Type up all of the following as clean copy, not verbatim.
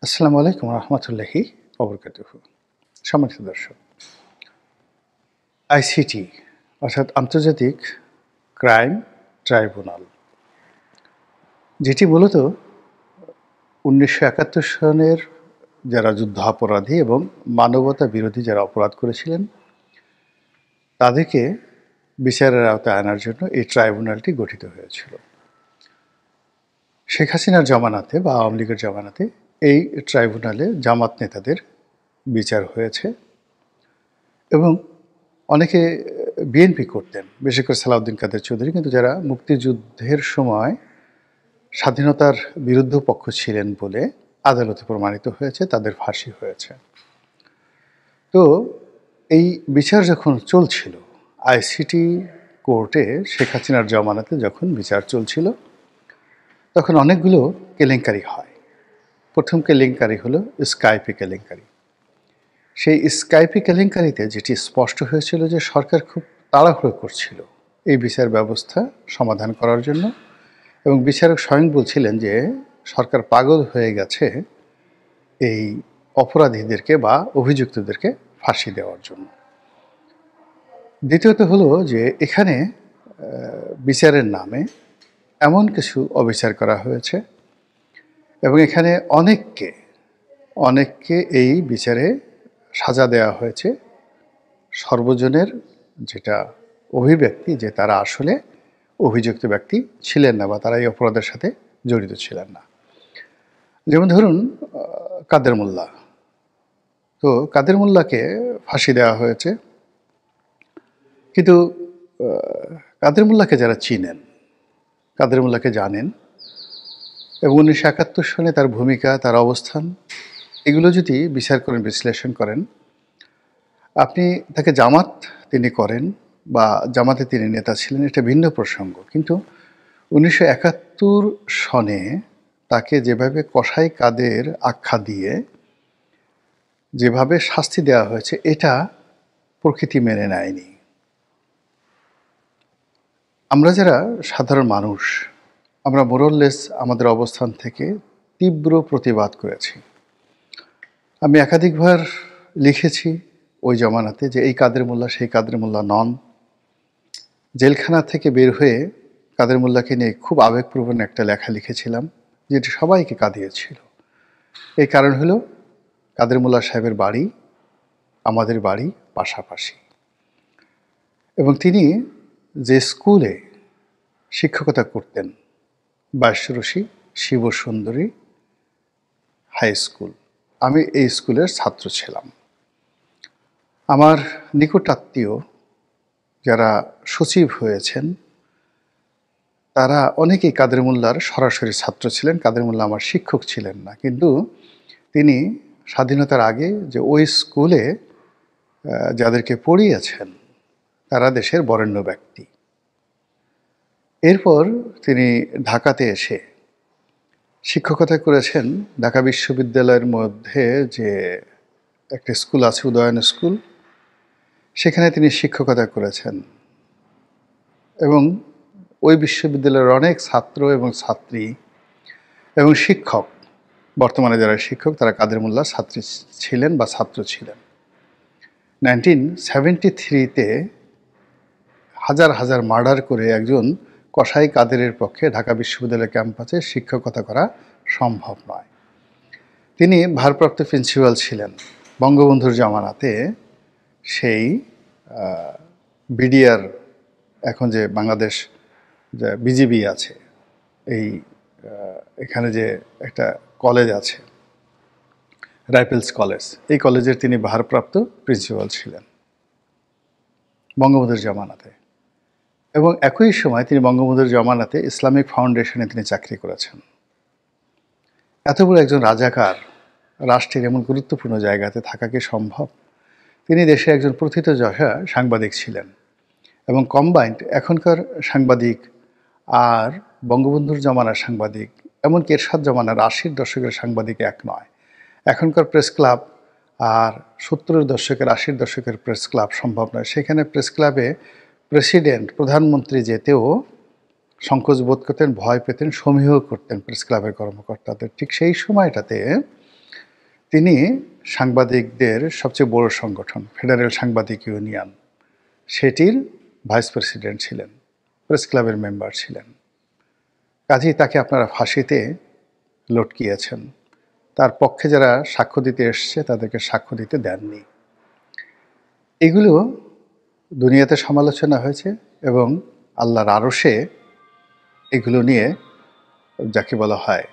আসসালামু আলাইকুম রহমতুল্লাহি ওবরকাতুহু। সম্মানিত দর্শক, আইসিটি অর্থাৎ আন্তর্জাতিক ক্রাইম ট্রাইব্যুনাল, যেটি মূলত ১৯৭১ সনের যারা যুদ্ধাপরাধী এবং মানবতা বিরোধী যারা অপরাধ করেছিলেন তাদেরকে বিচারের আওতায় আনার জন্য এই ট্রাইব্যুনালটি গঠিত হয়েছিল। শেখ হাসিনার জমানাতে বা আওয়ামী লীগের জমানাতে এই ট্রাইব্যুনালে জামাত নেতাদের বিচার হয়েছে এবং অনেকে বিএনপি করতেন, বিশেষ করে সালাউদ্দিন কাদের চৌধুরী, কিন্তু যারা মুক্তিযুদ্ধের সময় স্বাধীনতার বিরুদ্ধ পক্ষ ছিলেন বলে আদালতে প্রমাণিত হয়েছে, তাদের ফাঁসি হয়েছে। তো এই বিচার যখন চলছিল আইসিটি কোর্টে, শেখ হাসিনার জমানাতে যখন বিচার চলছিল তখন অনেকগুলো কেলেঙ্কারি হয়। প্রথম কেলেঙ্কারি হলো স্কাইপি কেলেঙ্কারি। সেই স্কাইপি কেলেঙ্কারিতে যেটি স্পষ্ট হয়েছিল যে সরকার খুব তাড়াহুড়ো করছিল এই বিচার ব্যবস্থা সমাধান করার জন্য, এবং বিচারক স্বয়ং বলছিলেন যে সরকার পাগল হয়ে গেছে এই অপরাধীদেরকে বা অভিযুক্তদেরকে ফাঁসি দেওয়ার জন্য। দ্বিতীয়ত হলো যে এখানে বিচারের নামে এমন কিছু অবিচার করা হয়েছে এবং এখানে অনেককে এই বিচারে সাজা দেওয়া হয়েছে সর্বজনের যেটা অভিব্যক্তি যে তারা আসলে অভিযুক্ত ব্যক্তি ছিলেন না বা তারা এই অপরাধের সাথে জড়িত ছিলেন না। যেমন ধরুন কাদের মোল্লা, তো কাদের মোল্লাকে ফাঁসি দেওয়া হয়েছে, কিন্তু কাদের মোল্লাকে যারা চিনেন, কাদের মোল্লাকে জানেন এবং ১৯৭১ সনে তার ভূমিকা, তার অবস্থান, এগুলো যদি বিচার করেন, বিশ্লেষণ করেন, আপনি তাকে জামাত তিনি করেন বা জামাতে তিনি নেতা ছিলেন, এটা ভিন্ন প্রসঙ্গ, কিন্তু ১৯৭১ সনে তাকে যেভাবে কসাই কাদের আখ্যা দিয়ে যেভাবে শাস্তি দেওয়া হয়েছে এটা প্রকৃতি মেনে নেয়নি। আমরা যারা সাধারণ মানুষ, আমরা মোরললেস আমাদের অবস্থান থেকে তীব্র প্রতিবাদ করেছি। আমি একাধিকবার লিখেছি ওই জমানাতে যে এই কাদের মোল্লা সেই কাদের মোল্লা নন। জেলখানা থেকে বের হয়ে কাদের মোল্লাকে নিয়ে খুব আবেগপ্রবণ একটা লেখা লিখেছিলাম যেটি সবাইকে কাঁদিয়েছিল। এই কারণ হলো কাদের মোল্লা সাহেবের বাড়ি আমাদের বাড়ি পাশাপাশি, এবং তিনি যে স্কুলে শিক্ষকতা করতেন, বাইশ্বরসী শিব সুন্দরী হাই স্কুল, আমি এই স্কুলের ছাত্র ছিলাম। আমার নিকটাত্মীয় যারা সচিব হয়েছেন তারা অনেকেই কাদের মোল্লার সরাসরি ছাত্র ছিলেন। কাদের মোল্লা আমার শিক্ষক ছিলেন না, কিন্তু তিনি স্বাধীনতার আগে যে ওই স্কুলে যাদেরকে পড়িয়েছেন তারা দেশের বরেণ্য ব্যক্তি। এরপর তিনি ঢাকাতে এসে শিক্ষকতা করেছেন। ঢাকা বিশ্ববিদ্যালয়ের মধ্যে যে একটা স্কুল আছে, উদয়ন স্কুল, সেখানে তিনি শিক্ষকতা করেছেন এবং ওই বিশ্ববিদ্যালয়ের অনেক ছাত্র এবং ছাত্রী এবং শিক্ষক, বর্তমানে যারা শিক্ষক তারা কাদের মোল্লার ছাত্রী ছিলেন বা ছাত্র ছিলেন। 1973-তে হাজার হাজার মার্ডার করে একজন কসাই কাদেরের পক্ষে ঢাকা বিশ্ববিদ্যালয় ক্যাম্পাসে শিক্ষকতা করা সম্ভব নয়। তিনি ভারপ্রাপ্ত প্রিন্সিপাল ছিলেন বঙ্গবন্ধুর জামানাতে। সেই বিডিআর, এখন যে বাংলাদেশ যে বিজিবি আছে, এখানে যে একটা কলেজ আছে রাইফেলস কলেজ, এই কলেজের তিনি ভারপ্রাপ্ত প্রিন্সিপাল ছিলেন বঙ্গবন্ধুর জামানাতে, এবং একই সময় তিনি বঙ্গবন্ধুর জামানাতে ইসলামিক ফাউন্ডেশনে তিনি চাকরি করেছেন। এত বড় একজন রাজাকার রাষ্ট্রের এমন গুরুত্বপূর্ণ জায়গাতে থাকা কি সম্ভব? তিনি দেশে একজন প্রথিতযশা সাংবাদিক ছিলেন এবং কম্বাইন্ড এখনকার সাংবাদিক আর বঙ্গবন্ধুর জমানার সাংবাদিক, এমনকি এরশাদ জমানার 80-র দশকের সাংবাদিক এক নয়। এখনকার প্রেস ক্লাব আর 70-এর দশকের 80-র দশকের প্রেস ক্লাব সম্ভব নয়। সেখানে প্রেস ক্লাবে প্রেসিডেন্ট, প্রধানমন্ত্রী যেতেও সংকোচ বোধ করতেন, ভয় পেতেন, সমীহ করতেন প্রেস ক্লাবের কর্মকর্তাদের। ঠিক সেই সময়টাতে তিনি সাংবাদিকদের সবচেয়ে বড় সংগঠন ফেডারেল সাংবাদিক ইউনিয়ন সেটির ভাইস প্রেসিডেন্ট ছিলেন, প্রেস ক্লাবের মেম্বার ছিলেন। কাজেই তাকে আপনারা ফাঁসিতে লটকিয়েছেন। তার পক্ষে যারা সাক্ষ্য দিতে এসছে তাদেরকে সাক্ষ্য দিতে দেননি। এগুলো দুনিয়াতে সমালোচনা হয়েছে এবং আল্লাহর আরশে এগুলো নিয়ে যাকে বলা হয়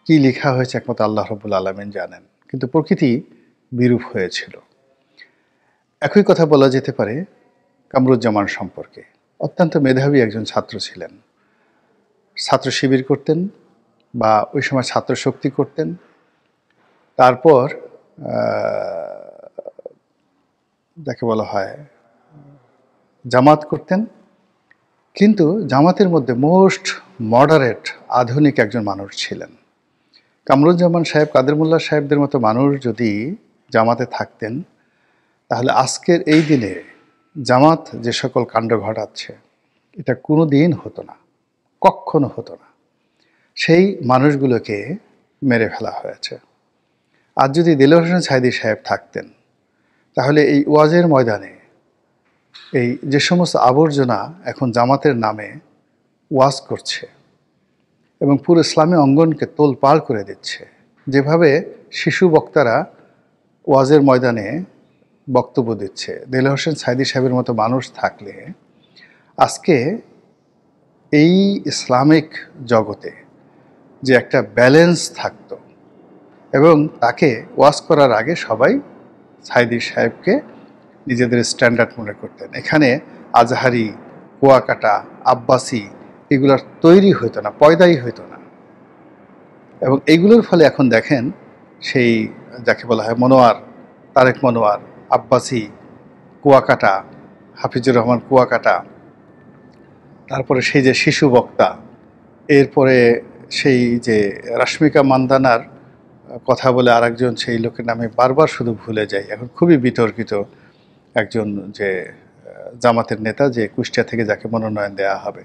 কি লেখা হয়েছে একমাত্র আল্লাহ রাব্বুল আলামিন জানেন। কিন্তু প্রকৃতি বিরূপ হয়েছিল। একই কথা বলা যেতে পারে কামরুজ্জামান সম্পর্কে। অত্যন্ত মেধাবী একজন ছাত্র ছিলেন। ছাত্র শিবির করতেন বা ওই সময় ছাত্র শক্তি করতেন। তারপর যাকে বলা হয় জামাত করতেন। কিন্তু জামাতের মধ্যে মোস্ট মডারেট আধুনিক একজন মানুষ ছিলেন। কামরুজ্জামান সাহেব, কাদের মোল্লা সাহেবদের মতো মানুষ যদি জামাতে থাকতেন তাহলে আজকের এই দিনে জামাত যে সকল কাণ্ড ঘটাচ্ছে এটা কোনো দিন হতো না, কখনো হতো না। সেই মানুষগুলোকে মেরে ফেলা হয়েছে। আর যদি দেলোয়ার হোসেন সাঈদী সাহেব থাকতেন তাহলে এই ওয়াজের ময়দানে এই যে সমস্ত আবর্জনা এখন জামাতের নামে ওয়াজ করছে এবং পুরো ইসলামী অঙ্গনকে তোলপাড় করে দিচ্ছে, যেভাবে শিশু বক্তারা ওয়াজের ময়দানে বক্তব্য দিচ্ছে, দেলোয়ার হোসেন সাঈদী সাহেবের মতো মানুষ থাকলে আজকে এই ইসলামিক জগতে যে একটা ব্যালেন্স থাকতো এবং তাকে ওয়াজ করার আগে সবাই সাঈদী সাহেবকে নিজেদের স্ট্যান্ডার্ড মনে করতেন। এখানে আজহারি, কুয়াকাটা, আব্বাসি এগুলোর তৈরি হতো না, পয়দাই হতো না। এবং এইগুলোর ফলে এখন দেখেন সেই যাকে বলা হয় মনোয়ার, তারেক মনোয়ার, আব্বাসি, কুয়াকাটা, হাফিজুর রহমান কুয়াকাটা, তারপরে সেই যে শিশু বক্তা, এরপরে সেই যে রাশ্মিকা মান্দানার কথা বলে আরেকজন সেই লোকের নামে বারবার শুধু ভুলে যাই, এখন খুবই বিতর্কিত একজন যে জামাতের নেতা, যে কুষ্টিয়া থেকে যাকে মনোনয়ন দেওয়া হবে।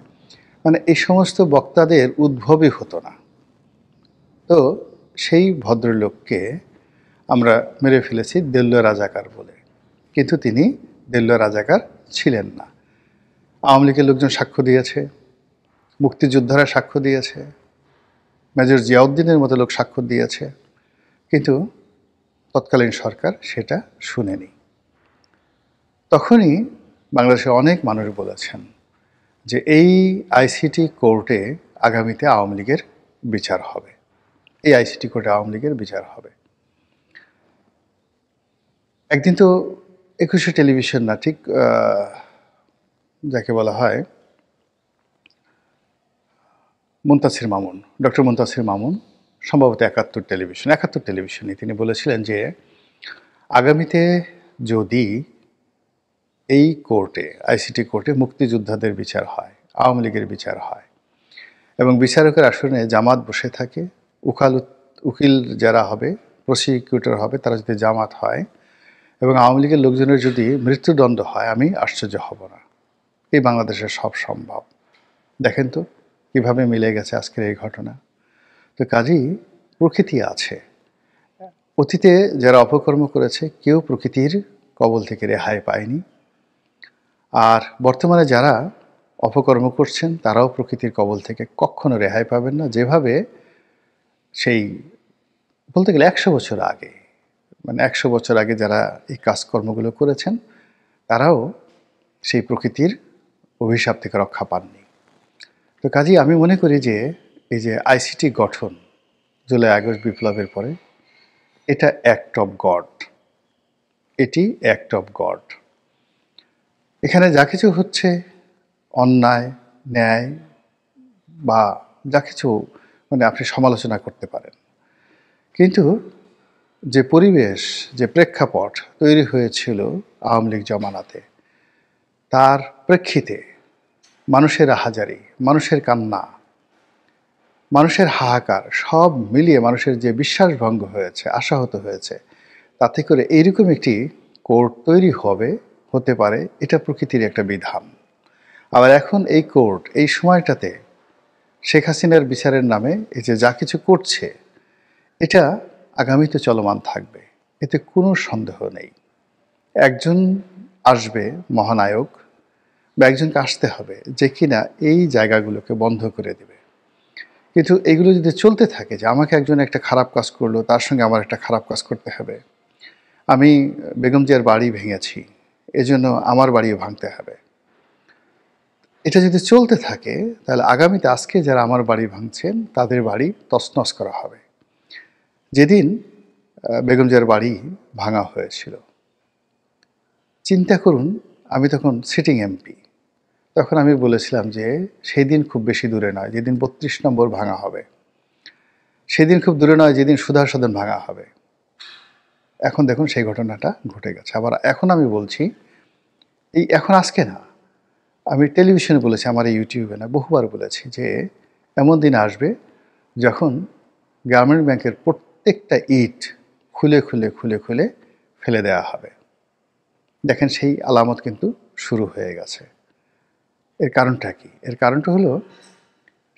মানে এই সমস্ত বক্তাদের উদ্ভবই হতো না। তো সেই ভদ্রলোককে আমরা মেরে ফেলেছি দেলোয়ার রাজাকার বলে, কিন্তু তিনি দেলোয়ার রাজাকার ছিলেন না। আওয়ামী লীগের লোকজন সাক্ষ্য দিয়েছে, মুক্তিযোদ্ধারা সাক্ষ্য দিয়েছে, মেজর জিয়াউদ্দিনের মতো লোক সাক্ষ্য দিয়েছে, কিন্তু তৎকালীন সরকার সেটা শুনেনি। তখনই বাংলাদেশের অনেক মানুষ বলেছেন যে এই আইসিটি কোর্টে আগামীতে আওয়ামী লীগের বিচার হবে, এই আইসিটি কোর্টে আওয়ামী লীগের বিচার হবে। একদিন তো ২১শে টেলিভিশন না, ঠিক যাকে বলা হয় মুনতাসির মামুন, ডক্টর মুনতাসির মামুন, সম্ভবত ৭১ টেলিভিশনে তিনি বলেছিলেন যে আগামীতে যদি এই কোর্টে, আইসিটি কোর্টে মুক্তিযোদ্ধাদের বিচার হয়, আওয়ামী লীগের বিচার হয় এবং বিচারকের আসনে জামাত বসে থাকে, উকিল যারা হবে, প্রসিকিউটর হবে, তারা যদি জামাত হয় এবং আওয়ামী লীগের লোকজনের যদি মৃত্যুদণ্ড হয়, আমি আশ্চর্য হব না। এই বাংলাদেশের সব সম্ভব। দেখেন তো কীভাবে মিলে গেছে আজকের এই ঘটনা। তো কাজেই প্রকৃতি আছে। অতীতে যারা অপকর্ম করেছে কেউ প্রকৃতির কবল থেকে রেহাই পায়নি, আর বর্তমানে যারা অপকর্ম করছেন তারাও প্রকৃতির কবল থেকে কখনো রেহাই পাবেন না। যেভাবে সেই বলতে গেলে ১০০ বছর আগে, মানে ১০০ বছর আগে যারা এই কাজকর্মগুলো করেছেন তারাও সেই প্রকৃতির অভিশাপ থেকে রক্ষা পাননি। তো কাজেই আমি মনে করি যে এই যে আইসিটি গঠন জুলাই আগস্ট বিপ্লবের পরে, এটা অ্যাক্ট অফ গড, এটি অ্যাক্ট অফ গড। এখানে যা কিছু হচ্ছে অন্যায়, ন্যায় বা যা কিছু মানে আপনি সমালোচনা করতে পারেন, কিন্তু যে পরিবেশ, যে প্রেক্ষাপট তৈরি হয়েছিল আওয়ামী লীগ জমানাতে, তার প্রেক্ষিতে মানুষের আহাজারি, মানুষের কান্না, মানুষের হাহাকার সব মিলিয়ে মানুষের যে বিশ্বাসভঙ্গ হয়েছে, আশাহত হয়েছে, তাতে করে এইরকম একটি কোর্ট তৈরি হতে পারে, এটা প্রকৃতির একটা বিধান। আবার এখন এই কোর্ট এই সময়টাতে শেখ হাসিনার বিচারের নামে এই যে যা কিছু করছে, এটা আগামীতে চলমান থাকবে, এতে কোনো সন্দেহ নেই। একজন আসবে মহানায়ক, বা একজনকে আসতে হবে যে কিনা এই জায়গাগুলোকে বন্ধ করে দেবে। কিন্তু এগুলো যদি চলতে থাকে যে আমাকে একজন একটা খারাপ কাজ করলো, তার সঙ্গে আমার একটা খারাপ কাজ করতে হবে, আমি বেগম জিয়ার বাড়ি ভেঙেছি, এজন্য আমার বাড়িও ভাঙতে হবে, এটা যদি চলতে থাকে তাহলে আগামীতে আজকে যারা আমার বাড়ি ভাঙছেন তাদের বাড়ি তছনছ করা হবে। যেদিন বেগম জিয়ার বাড়ি ভাঙা হয়েছিল, চিন্তা করুন, আমি তখন সিটিং এমপি। তখন আমি বলেছিলাম যে সেই দিন খুব বেশি দূরে নয় যেদিন ৩২ নম্বর ভাঙা হবে, সেদিন খুব দূরে নয় যেদিন সুধা সদন ভাঙা হবে। এখন দেখুন সেই ঘটনাটা ঘটে গেছে। আবার এখন আমি বলছি, এই এখন আজকে না, আমি টেলিভিশনে বলেছি, আমার এই ইউটিউবে না, বহুবার বলেছি যে এমন দিন আসবে যখন গ্রামীণ ব্যাংকের প্রত্যেকটা ইট খুলে খুলে খুলে খুলে ফেলে দেওয়া হবে। দেখেন সেই আলামত কিন্তু শুরু হয়ে গেছে। এর কারণটা কি? এর কারণটা হলো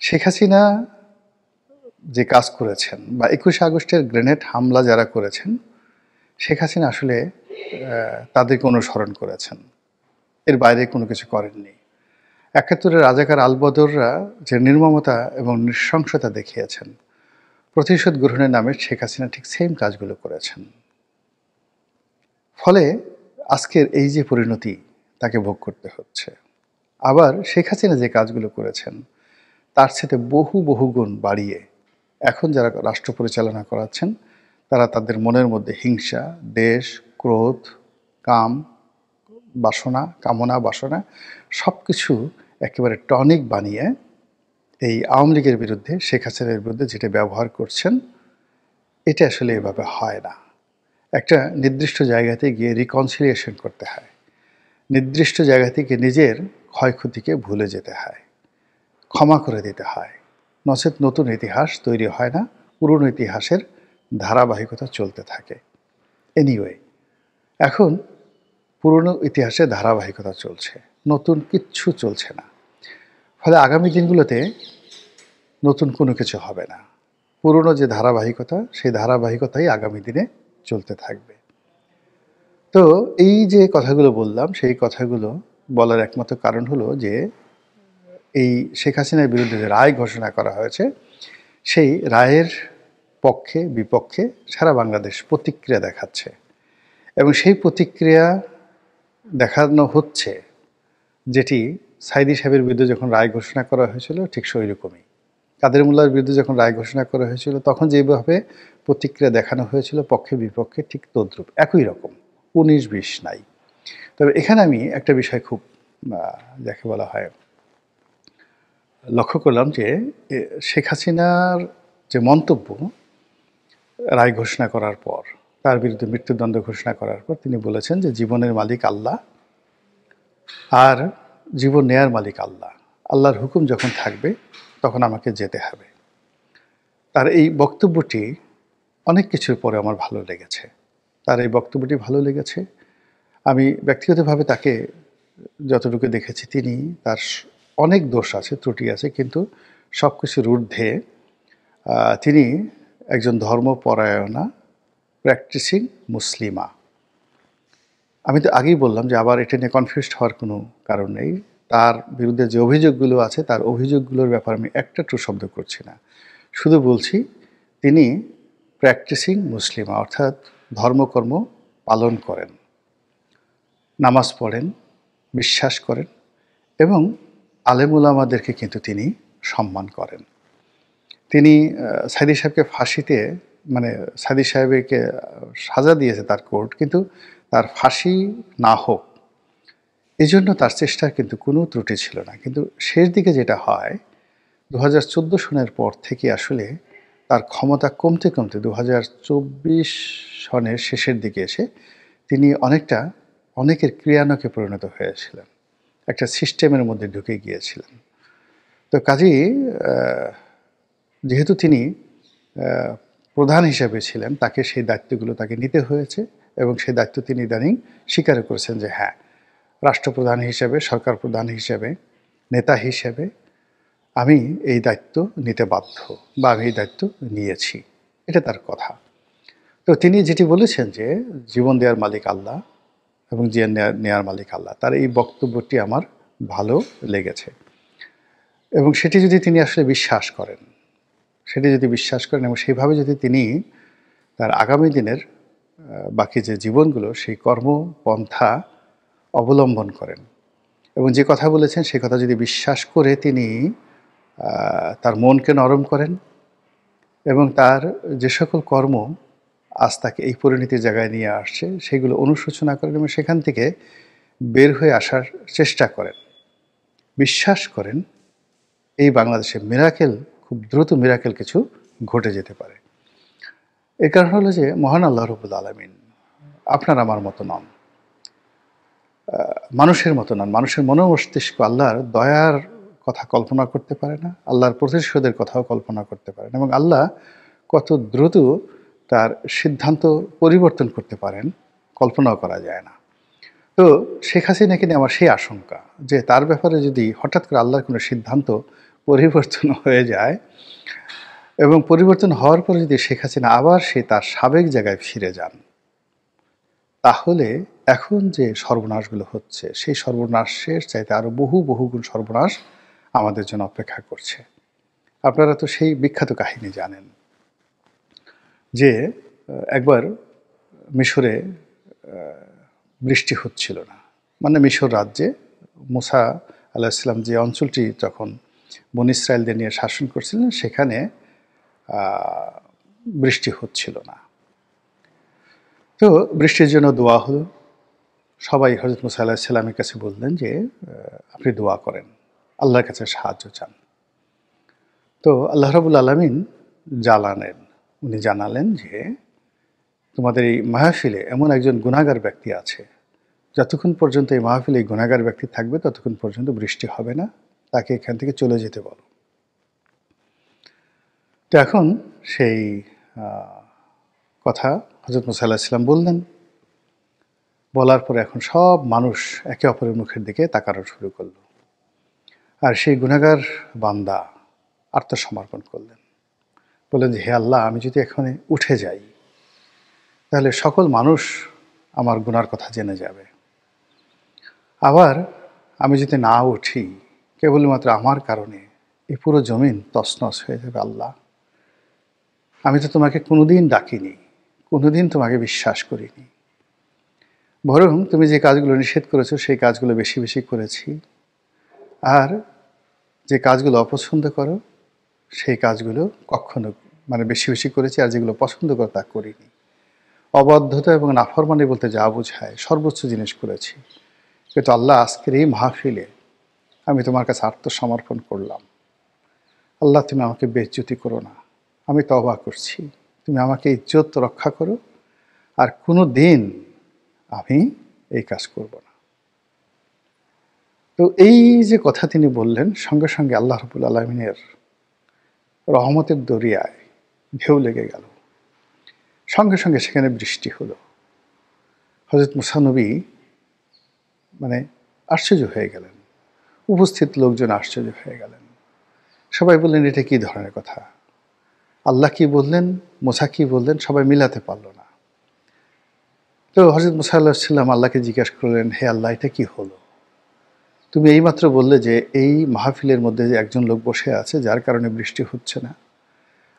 শেখ হাসিনা যে কাজ করেছেন, বা ২১শে আগস্টের গ্রেনেড হামলা যারা করেছেন, শেখ হাসিনা আসলে তাদেরকে অনুসরণ করেছেন, এর বাইরে কোনো কিছু করেননি। ৭১-এর রাজাকার আলবদররা যে নির্মমতা এবং নৃশংসতা দেখিয়েছেন, প্রতিশোধ গ্রহণের নামে শেখ হাসিনা ঠিক সেম কাজগুলো করেছেন। ফলে আজকের এই যে পরিণতি তাকে ভোগ করতে হচ্ছে। আবার শেখ হাসিনা যে কাজগুলো করেছেন তার সাথে বহু বহু গুণ বাড়িয়ে এখন যারা রাষ্ট্র পরিচালনা করাচ্ছেন তারা তাদের মনের মধ্যে হিংসা, দেশ, ক্রোধ, কাম, বাসনা, কামনা বাসনা সব কিছু একেবারে টনিক বানিয়ে এই আওয়ামী লীগের বিরুদ্ধে, শেখ হাসিনার বিরুদ্ধে যেটা ব্যবহার করছেন, এটা আসলে এভাবে হয় না। একটা নির্দিষ্ট জায়গাতে গিয়ে রিকনসিলিয়েশন করতে হয়, নির্দিষ্ট জায়গা থেকে নিজের ক্ষয়ক্ষতিকে ভুলে যেতে হয়, ক্ষমা করে দিতে হয়, নচেত নতুন ইতিহাস তৈরি হয় না, পুরনো ইতিহাসের ধারাবাহিকতা চলতে থাকে। এনিওয়ে, এখন পুরনো ইতিহাসের ধারাবাহিকতা চলছে, নতুন কিচ্ছু চলছে না। ফলে আগামী দিনগুলোতে নতুন কোনো কিছু হবে না, পুরনো যে ধারাবাহিকতা সেই ধারাবাহিকতাই আগামী দিনে চলতে থাকবে। তো এই যে কথাগুলো বললাম, সেই কথাগুলো বলার একমাত্র কারণ হলো যে এই শেখ হাসিনার বিরুদ্ধে যে রায় ঘোষণা করা হয়েছে, সেই রায়ের পক্ষে বিপক্ষে সারা বাংলাদেশ প্রতিক্রিয়া দেখাচ্ছে, এবং সেই প্রতিক্রিয়া দেখানো হচ্ছে যেটি সাইদি সাহেবের বিরুদ্ধে যখন রায় ঘোষণা করা হয়েছিল ঠিক সেই রকমই, কাদের মোল্লার বিরুদ্ধে যখন রায় ঘোষণা করা হয়েছিল তখন যেভাবে প্রতিক্রিয়া দেখানো হয়েছিল পক্ষে বিপক্ষে ঠিক তদ্রূপ একই রকম, ১৯-২০ নাই। তবে এখানে আমি একটা বিষয় খুব যাকে বলা হয় লক্ষ্য করলাম যে শেখ হাসিনার যে মন্তব্য রায় ঘোষণা করার পর, তার বিরুদ্ধে মৃত্যুদণ্ড ঘোষণা করার পর তিনি বলেছেন যে জীবনের মালিক আল্লাহ, আর জীবন নেয়ার মালিক আল্লাহ, আল্লাহর হুকুম যখন থাকবে তখন আমাকে যেতে হবে। তার এই বক্তব্যটি অনেক কিছুর পরে আমার ভালো লেগেছে, তার এই বক্তব্যটি ভালো লেগেছে। আমি ব্যক্তিগতভাবে তাকে যতটুকু দেখেছি, তিনি তার অনেক দোষ আছে, ত্রুটি আছে, কিন্তু সব কিছুর ঊর্ধ্বে তিনি একজন ধর্মপরায়ণা প্র্যাকটিসিং মুসলিমা। আমি তো আগেই বললাম যে আবার এটা নিয়ে কনফিউজড হওয়ার কোনো কারণ নেই। তার বিরুদ্ধে যে অভিযোগগুলো আছে তার অভিযোগগুলোর ব্যাপারে আমি একটা টু শব্দ করছি না, শুধু বলছি তিনি প্র্যাকটিসিং মুসলিমা, অর্থাৎ ধর্মকর্ম পালন করেন, নামাজ পড়েন, বিশ্বাস করেন, এবং আলেম উলামাদেরকে কিন্তু তিনি সম্মান করেন। তিনি সাইদি সাহেবকে ফাঁসিতে, মানে সাইদি সাহেবকে সাজা দিয়েছে তার কোর্ট, কিন্তু তার ফাঁসি না হোক এই জন্য তার চেষ্টার কিন্তু কোনো ত্রুটি ছিল না। কিন্তু শেষ দিকে যেটা হয়, ২০১৪ সনের পর থেকে আসলে তার ক্ষমতা কমতে কমতে ২০২৪ সনের শেষের দিকে এসে তিনি অনেকের ক্রিয়ানকে পরিণত হয়েছিলেন, একটা সিস্টেমের মধ্যে ঢুকে গিয়েছিলেন। তো কাজেই যেহেতু তিনি প্রধান হিসেবে ছিলেন, তাকে সেই দায়িত্বগুলো তাকে নিতে হয়েছে, এবং সেই দায়িত্ব তিনি ইদানিং স্বীকার করেছেন যে হ্যাঁ, রাষ্ট্রপ্রধান হিসেবে, সরকার প্রধান হিসেবে, নেতা হিসেবে আমি এই দায়িত্ব নিতে বাধ্য, বা আমি এই দায়িত্ব নিয়েছি, এটা তার কথা। তো তিনি যেটি বলেছেন যে জীবন দেওয়ার মালিক আল্লাহ এবং জীবন নেওয়ার মালিক আল্লাহ, তার এই বক্তব্যটি আমার ভালো লেগেছে। এবং সেটি যদি তিনি আসলে বিশ্বাস করেন, সেটি যদি বিশ্বাস করেন এবং সেইভাবে যদি তিনি তার আগামী দিনের বাকি যে জীবনগুলো সেই কর্মপন্থা অবলম্বন করেন এবং যে কথা বলেছেন সেই কথা যদি বিশ্বাস করে তিনি তার মনকে নরম করেন এবং তার যে সকল কর্ম আজ তাকে এই পরিণতির জায়গায় নিয়ে আসছে সেগুলো অনুশোচনা করেন এবং সেখান থেকে বের হয়ে আসার চেষ্টা করেন, বিশ্বাস করেন, এই বাংলাদেশে মিরাকেল, খুব দ্রুত মিরাকেল কিছু ঘটে যেতে পারে। এর কারণ হলো যে মহান আল্লাহ রাব্বুল আলামিন আপনার আমার মতো নন, মানুষের মতো নন। মানুষের মনোমস্তিষ্ক আল্লাহর দয়ার কথা কল্পনা করতে পারে না, আল্লাহর প্রতিশোধের কথাও কল্পনা করতে পারে না, এবং আল্লাহ কত দ্রুত তার সিদ্ধান্ত পরিবর্তন করতে পারেন কল্পনাও করা যায় না। তো শেখ হাসিনাকে নিয়ে আমার সেই আশঙ্কা যে তার ব্যাপারে যদি হঠাৎ করে আল্লাহর কোনো সিদ্ধান্ত পরিবর্তন হয়ে যায় এবং পরিবর্তন হওয়ার পরে যদি শেখ হাসিনা আবার সে তার সাবেক জায়গায় ফিরে যান, তাহলে এখন যে সর্বনাশগুলো হচ্ছে সেই সর্বনাশের চাইতে আরও বহুগুণ সর্বনাশ আমাদের জন্য অপেক্ষা করছে। আপনারা তো সেই বিখ্যাত কাহিনী জানেন যে একবার মিশরে বৃষ্টি হচ্ছিল না, মানে মিশর রাজ্যে মুসা আলাইহিস সালাম যে অঞ্চলটি তখন বনী ইসরায়েলদের নিয়ে শাসন করছিলেন সেখানে বৃষ্টি হচ্ছিল না। তো বৃষ্টির জন্য দোয়া হলো, সবাই হযরত মুসা আলাইহিস সালামের কাছে বললেন যে আপনি দোয়া করেন, আল্লাহর কাছে সাহায্য চান। তো আল্লাহ রাব্বুল আলামিন উনি জানালেন যে তোমাদের এই মাহফিলে এমন একজন গুনাহগার ব্যক্তি আছে, যতক্ষণ পর্যন্ত এই মাহফিলে এই গুনাহগার ব্যক্তি থাকবে ততক্ষণ পর্যন্ত বৃষ্টি হবে না, তাকে এখান থেকে চলে যেতে বলো। তো এখন সেই কথা হযরত মুসা আলাইহিস সালাম বললেন, বলার পরে এখন সব মানুষ একে অপরের মুখের দিকে তাকানো শুরু করলো, আর সেই গুনাহগার বান্দা আত্মসমর্পণ করলেন, বললেন যে হে আল্লাহ, আমি যদি এখানে উঠে যাই তাহলে সকল মানুষ আমার গুনার কথা জেনে যাবে, আবার আমি যদি না উঠি কেবলমাত্র আমার কারণে এই পুরো জমিন তছনছ হয়ে যাবে। আল্লাহ, আমি তো তোমাকে কোনোদিন ডাকিনি, কোনোদিন তোমাকে বিশ্বাস করিনি, বরং তুমি যে কাজগুলো নিষেধ করেছো সেই কাজগুলো বেশি বেশি করেছি, আর যে কাজগুলো অপছন্দ করো সেই কাজগুলো কখনো বেশি বেশি করেছি, আর যেগুলো পছন্দ করো তা করিনি। অবাধ্যতা এবং নাফরমানি বলতে যা বোঝায় সর্বোচ্চ জিনিস করেছি। কিন্তু আল্লাহ, আজকের এই মাহফিলে আমি তোমার কাছে আত্মসমর্পণ করলাম। আল্লাহ, তুমি আমাকে বেইজ্জতি করো না, আমি তওবা করছি, তুমি আমাকে ইজ্জত রক্ষা করো, আর কোনো দিন আমি এই কাজ করব না। তো এই যে কথা তিনি বললেন, সঙ্গে সঙ্গে আল্লাহ রাব্বুল আলামিনের রহমতের দরিয়ায় ঢেউ লেগে গেল, সঙ্গে সঙ্গে সেখানে বৃষ্টি হলো। হযরত মুসা নবী আশ্চর্য হয়ে গেলেন, উপস্থিত লোকজন আশ্চর্য হয়ে গেলেন, সবাই বললেন এটা কী ধরনের কথা, আল্লাহ কি বললেন, মুসা কি বললেন, সবাই মিলাতে পারল না। তো হযরত মুসা আলাইহিস সালাম আল্লাহকে জিজ্ঞাসা করলেন, হে আল্লাহ, এটা কি হলো? তুমি এইমাত্র বললে যে এই মাহফিলের মধ্যে যে একজন লোক বসে আছে যার কারণে বৃষ্টি হচ্ছে না,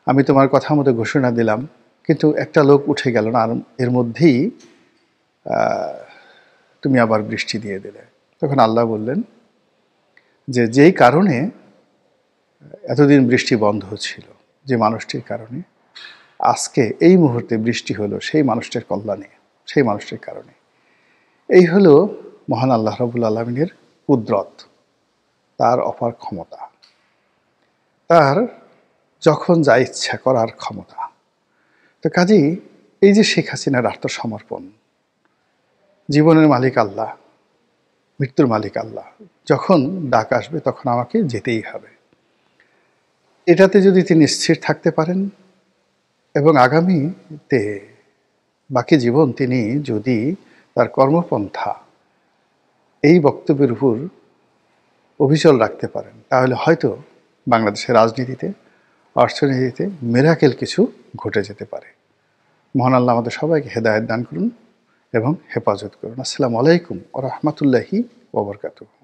আমি তোমার কথা মতো ঘোষণা দিলাম, কিন্তু একটা লোক উঠে গেল না, আর এর মধ্যেই তুমি আবার বৃষ্টি দিয়ে দিলে। তখন আল্লাহ বললেন যে যেই কারণে এতদিন বৃষ্টি বন্ধ ছিল, যে মানুষটির কারণে আজকে এই মুহূর্তে বৃষ্টি হলো, সেই মানুষটির কল্যাণে, সেই মানুষটির কারণে। এই হলো মহান আল্লাহ রাব্বুল আলামিনের কুদরত, তার অপার ক্ষমতা, তার যখন যা ইচ্ছা করার ক্ষমতা। তো কাজেই এই যে শেখ হাসিনার আত্মসমর্পণ, জীবনের মালিক আল্লাহ, মৃত্যুর মালিক আল্লাহ, যখন ডাক আসবে তখন আমাকে যেতেই হবে, এটাতে যদি তিনি স্থির থাকতে পারেন এবং আগামীতে বাকি জীবন তিনি যদি তার কর্মপন্থা এই বক্তব্যের উপর অবিচল রাখতে পারেন, তাহলে হয়তো বাংলাদেশের রাজনীতিতে, অর্থনীতিতে মিরাকেল কিছু ঘটে যেতে পারে। মহান আল্লাহ আমাদের সবাইকে হেদায়েত দান করুন এবং হেফাজত করুন। আসসালামু আলাইকুম ওয়া রাহমাতুল্লাহি ওয়া বারাকাতুহু।